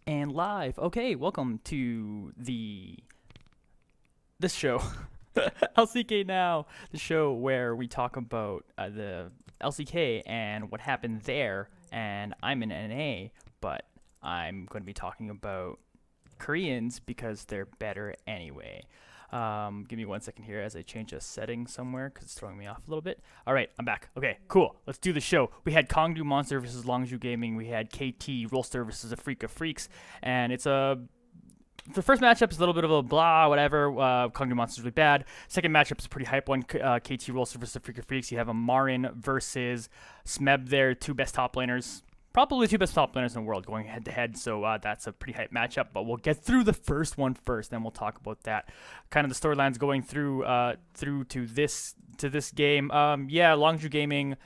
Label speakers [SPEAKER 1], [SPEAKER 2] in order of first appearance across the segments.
[SPEAKER 1] And live. Okay, welcome to this show, LCK Now, the show where we talk about the LCK and what happened there. And I'm an NA, but I'm going to be talking about Koreans because they're better anyway. Give me 1 second here as I change a setting somewhere because it's throwing me off a little bit. All right, I'm back. Okay, cool. Let's do the show. We had Kongdoo Monster versus Longzhu Gaming. We had KT Rolster versus Afreeca Freecs, and it's the first matchup is a little bit of a blah, whatever. Kongdoo Monster's really bad. Second matchup is a pretty hype one. KT Rolster versus Afreeca Freecs. You have a Marin versus Smeb there, two best top laners. Probably two best top laners in the world going head to head, so that's a pretty hype matchup. But we'll get through the first one first, then we'll talk about that. Kind of the storylines going through to this game. Yeah, Longzhu Gaming,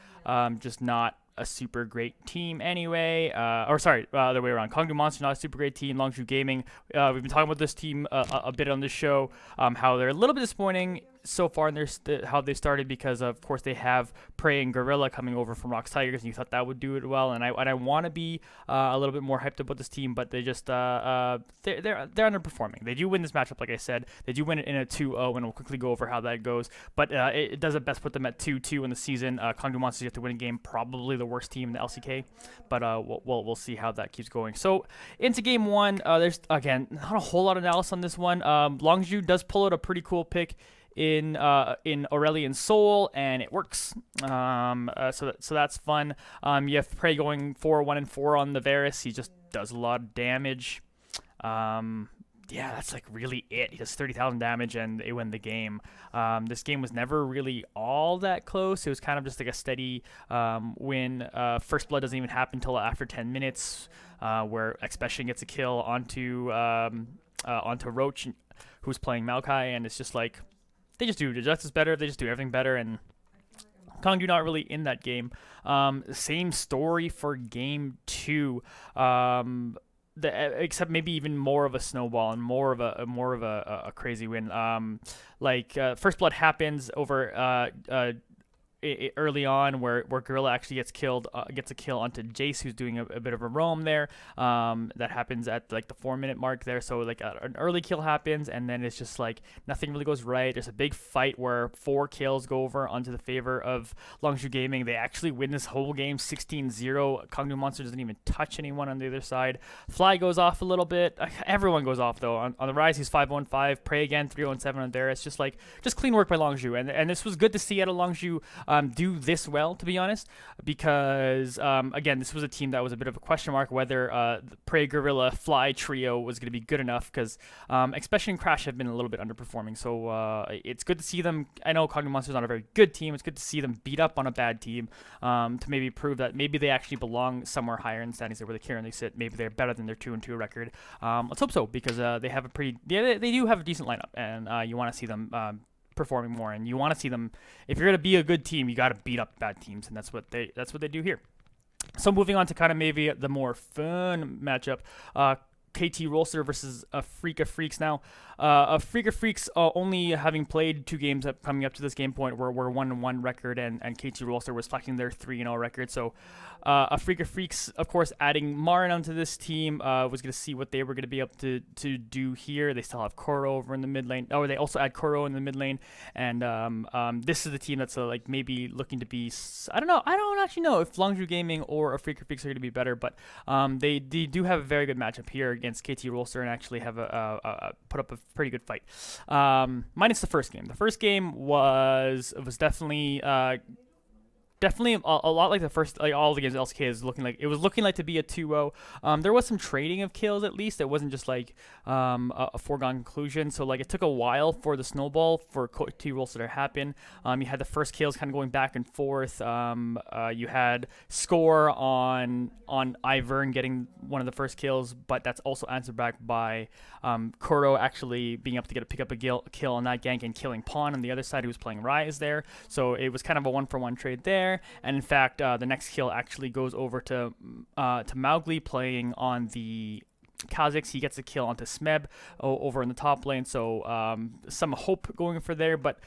[SPEAKER 1] just not a super great team anyway. The other way around. Kongdoo Monster, not a super great team. Longzhu Gaming, we've been talking about this team a bit on this show, how they're a little bit disappointing so far in how they started because, of course, they have Prey and Gorilla coming over from Rocks Tigers, and you thought that would do it well. And I want to be a little bit more hyped about this team, but they just they're underperforming. They do win this matchup, like I said. They do win it in a 2-0, and we'll quickly go over how that goes. But it does at best put them at 2-2 in the season. Kongdoo Monsters have to win a game, probably the worst team in the LCK, but we'll see how that keeps going. So into game one, there's again not a whole lot of analysis on this one. Longzhu does pull out a pretty cool pick in Aurelion Soul, and it works. So that's fun. You have Prey going 4-1-4 on the Varus. He just does a lot of damage. Yeah, that's like really it. He does 30,000 damage, and they win the game. This game was never really all that close. It was kind of just like a steady win. First blood doesn't even happen until after 10 minutes, where Expression gets a kill onto Roach, who's playing Maokai, and it's just like they just do the justice better. They just do everything better, and Kongdoo not really in that game. Same story for game two. Except maybe even more of a snowball and more of a crazy win. First blood happens over early on where Gorilla actually gets a kill onto Jace, who's doing a bit of a roam there. That happens at like the 4-minute mark there. So like an early kill happens, and then it's just like nothing really goes right. There's a big fight where 4 kills go over onto the favor of Longzhu Gaming. They actually win this whole game 16-0. Kongdoo Monster doesn't even touch anyone on the other side. Fly goes off a little bit. Everyone goes off though. On the Rise, he's 5-1-5. Prey again 3-1-7 on there. It's just clean work by Longzhu, and this was good to see out of Longzhu. Do this well, to be honest, because again, this was a team that was a bit of a question mark whether the Prey Gorilla Fly trio was going to be good enough, because Expression and Crash have been a little bit underperforming. So it's good to see them. I know Kongdoo Monster's not a very good team. It's good to see them beat up on a bad team, to maybe prove that maybe they actually belong somewhere higher in the standings than where they currently sit. Maybe they're better than their 2-2 record. Let's hope so, because they have they do have a decent lineup, and you want to see them performing more, and you want to see them. If you're going to be a good team, you got to beat up bad teams, and that's what they do here. So moving on to kind of maybe the more fun matchup, KT Rolster versus Afreeca Freecs. Now, Afreeca Freecs, only having played 2 games coming up to this game point, were 1-1 record, and KT Rolster was flexing their 3-0 record. So Afreeca Freecs, of course, adding Marin onto this team, was going to see what they were going to be able to do here. They still have Koro over in the mid lane. They also add Koro in the mid lane, and this is the team that's like maybe looking to be. I don't know. I don't actually know if Longzhu Gaming or Afreeca Freecs are going to be better, but they do have a very good matchup here against KT Rolster, and actually have put up a pretty good fight. Minus the first game. The first game was definitely a lot like the first, like all the games LCK is looking like to be a 2-0. There was some trading of kills at least. It wasn't just like a foregone conclusion. So like it took a while for the snowball for KT Rolster to happen. You had the first kills kind of going back and forth. You had score on Ivern getting one of the first kills, but that's also answered back by Koro actually being able to pick up a kill on that gank and killing Pawn on the other side, who was playing Rise there. So it was kind of a 1-for-1 trade there. And in fact, the next kill actually goes over to Mowgli playing on the Kha'Zix, he gets a kill onto Smeb over in the top lane, so some hope going for there, but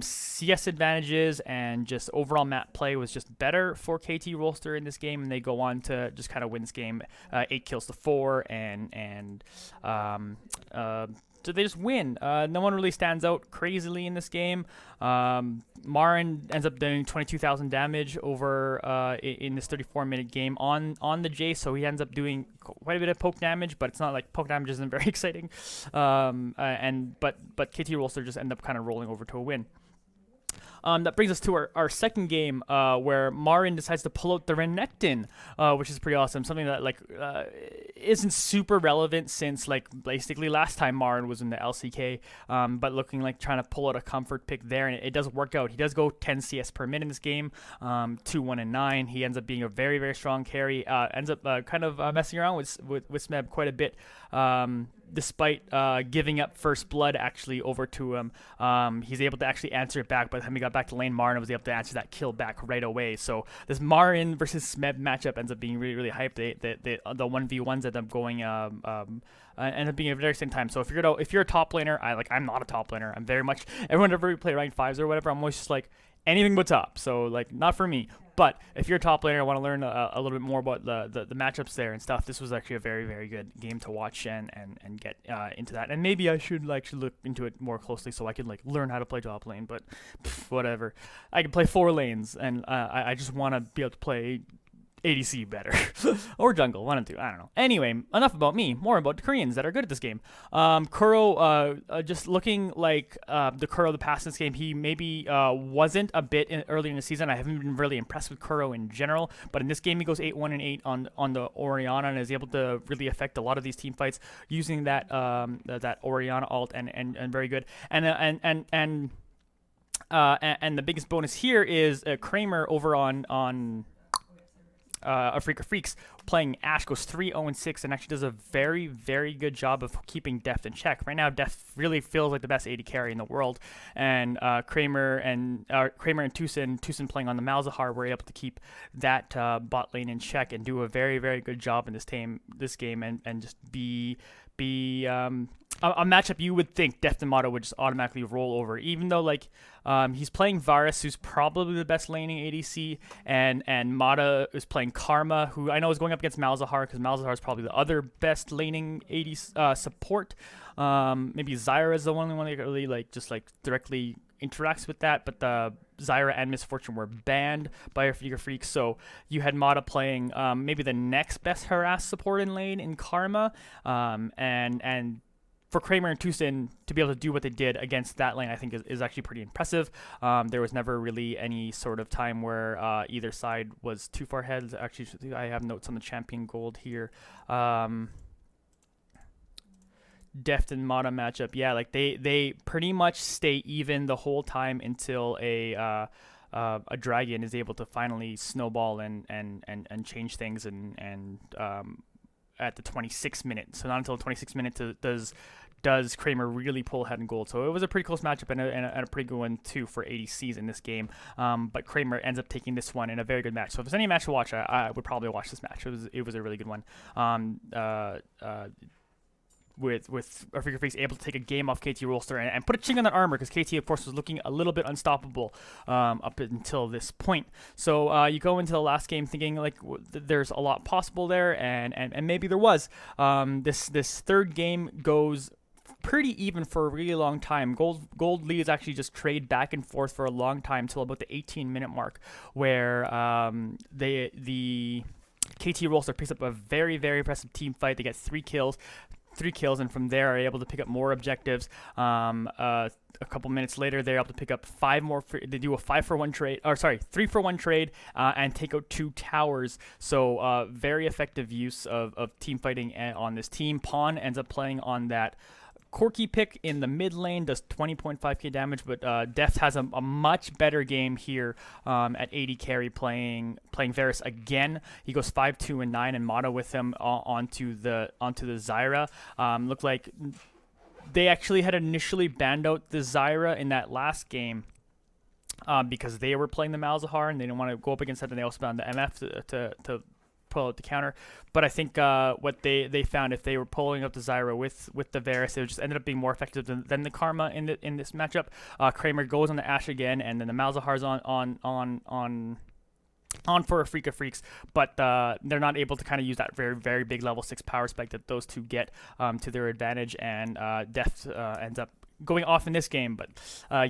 [SPEAKER 1] CS advantages and just overall map play was just better for KT Rolster in this game, and they go on to just kind of win this game 8 kills to 4, and so they just win. No one really stands out crazily in this game. Marin ends up doing 22,000 damage over in this 34-minute game on the J, so he ends up doing quite a bit of poke damage, but it's not like poke damage isn't very exciting. But KT Rolster just end up kind of rolling over to a win. That brings us to our second game, where Marin decides to pull out the Renekton, which is pretty awesome. Something that isn't super relevant since basically last time Marin was in the LCK, but looking like trying to pull out a comfort pick there, and it does work out. He does go 10 CS per minute in this game, 2, 1, and 9. He ends up being a very, very strong carry. Ends up kind of messing around with Smeb quite a bit. Despite giving up first blood actually over to him, he's able to actually answer it back. By the time he got back to lane, Marin was able to answer that kill back right away. So this Marin versus Smeb matchup ends up being really, really hyped. The 1v1s end up going end up being at the very same time. So if you're a top laner, I'm not a top laner. I'm very much, whenever we play ranked 5s or whatever, I'm always just like anything but top. So not for me. But if you're a top laner, I want to learn a little bit more about the matchups there and stuff. This was actually a very, very good game to watch and get into that. And maybe I should look into it more closely so I can learn how to play top lane. But whatever, I can play 4 lanes, and I just want to be able to play ADC better or jungle, 1 and 2, I don't know. Anyway, enough about me, more about the Koreans that are good at this game. Kuro just looking like the Kuro of the past in this game. He maybe wasn't a bit early in the season. I haven't been really impressed with Kuro in general, but in this game he goes 8-1 and 8 on the Orianna and is able to really affect a lot of these team fights using that that Orianna ult, and very good. And the biggest bonus here is Kramer over on Afreeca Freecs playing Ashe goes 3-0-6 and actually does a very, very good job of keeping Deft in check. Right now, Deft really feels like the best AD carry in the world, and Kramer and Tucson playing on the Malzahar were able to keep that bot lane in check and do a very, very good job in this game, and just be a matchup you would think Deft and Mata would just automatically roll over, even though he's playing Varus, who's probably the best laning ADC, and Mata is playing Karma, who I know is going up against Malzahar, because Malzahar is probably the other best laning AD support. Maybe Zyra is the only one that really directly interacts with that, but the Zyra and Miss Fortune were banned by Afreeca Freecs, so you had Mata playing maybe the next best harass support in lane in Karma, and for Kramer and Tucson to be able to do what they did against that lane, I think is actually pretty impressive. There was never really any sort of time where either side was too far ahead. Actually, I have notes on the champion gold here. Deft and Mata matchup, yeah, they pretty much stay even the whole time until a dragon is able to finally snowball and change things and at the 26th minute. So not until the 26th minute does Kramer really pull ahead in gold. So it was a pretty close matchup and a pretty good one too for ADCs in this game. But Kramer ends up taking this one in a very good match. So if there's any match to watch, I would probably watch this match. It was a really good one. With Afreeca Freecs able to take a game off KT Rolster and put a chink on that armor, because KT of course was looking a little bit unstoppable up until this point. So you go into the last game thinking there's a lot possible there, and maybe there was. This third game goes pretty even for a really long time. Gold leads actually just trade back and forth for a long time till about the 18-minute mark, where the KT Rolster picks up a very, very impressive team fight. They get 3 kills, and from there are able to pick up more objectives. A couple minutes later, they're able to pick up 5 more. They do a 5-for-1 trade, or sorry, 3-for-1 trade, and take out 2 towers. So very effective use of team fighting on this team. Pawn ends up playing on that Corki pick in the mid lane, does 20.5k damage, but Deft has a much better game here at 80 carry, playing Varus again. He goes 5-2 and 9, and Mata with him onto the Zyra. Looked like they actually had initially banned out the Zyra in that last game because they were playing the Malzahar and they didn't want to go up against that, and they also banned the MF to pull out the counter. But I think what they found, if they were pulling up the Zyra with the Varus, it just ended up being more effective than the Karma in this matchup. Kramer goes on the Ashe again, and then the Malzahar's on for Afreeca Freecs, but they're not able to kind of use that very, very big level 6 power spike that those two get to their advantage, and Deft ends up going off in this game, but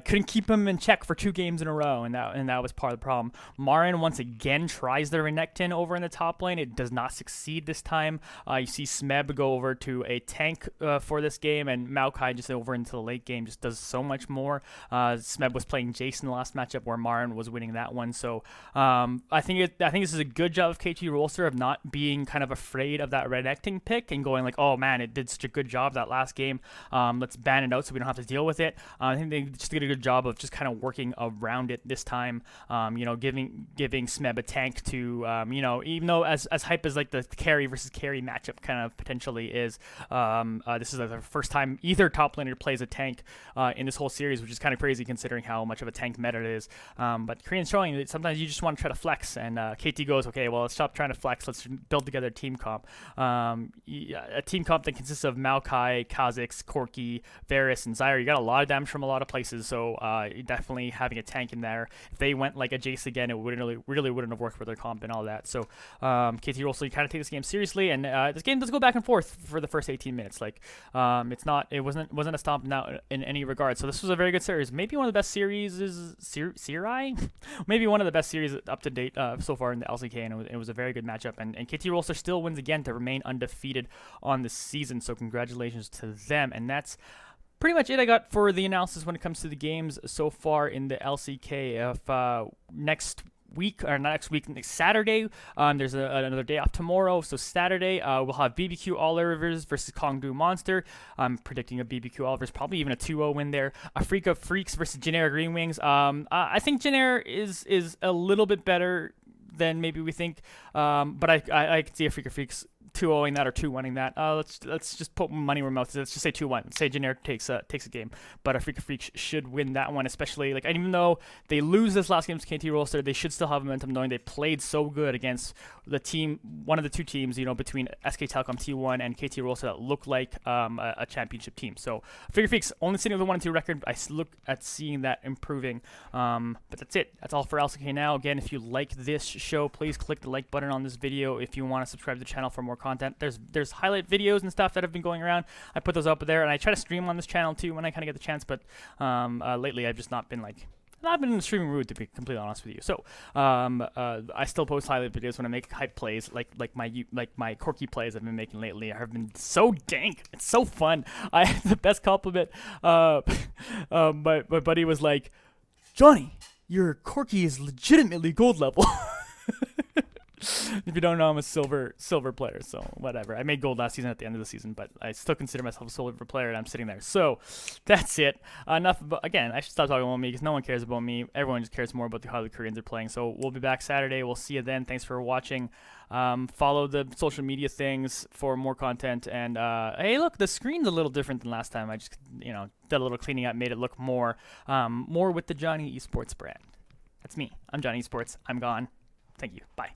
[SPEAKER 1] couldn't keep him in check for 2 games in a row, and that was part of the problem. Marin once again tries the Renekton over in the top lane. It does not succeed this time. You see Smeb go over to a tank for this game, and Maokai just over into the late game just does so much more. Smeb was playing Jason the last matchup where Marin was winning that one, so I think this is a good job of KT Rolster of not being kind of afraid of that Renekton pick and going like, oh man, it did such a good job that last game. Let's ban it out so we don't have to deal with it. I think they just did a good job of just kind of working around it this time. Giving Smeb a tank to even though as hype as like the carry versus carry matchup kind of potentially is, this is the first time either top laner plays a tank in this whole series, which is kind of crazy considering how much of a tank meta it is. But Korean's showing that sometimes you just want to try to flex, and KT goes, okay, well, let's stop trying to flex. Let's build together a team comp. A team comp that consists of Maokai, Kha'Zix, Corki, Varus, and Zyra. You got a lot of damage from a lot of places, so definitely having a tank in there. If they went like a Jace again, it wouldn't really wouldn't have worked with their comp and all that. So KT Rolster kind of take this game seriously, and this game does go back and forth for the first 18 minutes. Like it wasn't a stomp out in any regard. So this was a very good series. Maybe one of the best series is maybe one of the best series up to date so far in the LCK, and it was a very good matchup. And KT Rolster still wins again to remain undefeated on the season. So congratulations to them. And that's pretty much it I got for the analysis when it comes to the games so far in the LCK. If next Saturday, there's another day off tomorrow, so Saturday we'll have BBQ Olivers versus Kongdoo Monster. I'm predicting a BBQ Olivers, probably even a 2-0 win there. Afreeca Freecs versus Generic Green Wings. I think Generic is a little bit better than maybe we think, but I can see Afreeca Freecs 2-0ing that or 2-1ing that. Let's just put money where mouth is. Let's just say 2-1. Let's say Generic takes a game, but Afreeca Freecs should win that one, especially like, and even though they lose this last game to KT Rolster, they should still have momentum knowing they played so good against the team, one of the 2 teams, between SK Telecom T1 and KT Rolster that look like a championship team. So Afreeca Freecs only sitting with a 1-2 record. I look at seeing that improving. But that's it. That's all for LCK Now. Again, if you like this show, please click the like button on this video. If you want to subscribe to the channel for more content, there's highlight videos and stuff that have been going around. I put those up there, and I try to stream on this channel too when I kind of get the chance, but lately I've just not been in the streaming mood, to be completely honest with you. So I still post highlight videos when I make hype plays, like my Corki plays I've been making lately have been so dank. It's so fun. I had the best compliment. My buddy was like, Johnny, your Corki is legitimately gold level. If you don't know, I'm a silver player, so whatever. I made gold last season at the end of the season, but I still consider myself a silver player, and I'm sitting there. So that's it. Enough about, again, I should stop talking about me because no one cares about me. Everyone just cares more about how the Koreans are playing. So we'll be back Saturday. We'll see you then. Thanks for watching. Follow the social media things for more content. And hey, look, the screen's a little different than last time. I just did a little cleaning up, made it look more with the Johnny Esports brand. That's me. I'm Johnny Esports. I'm gone. Thank you. Bye.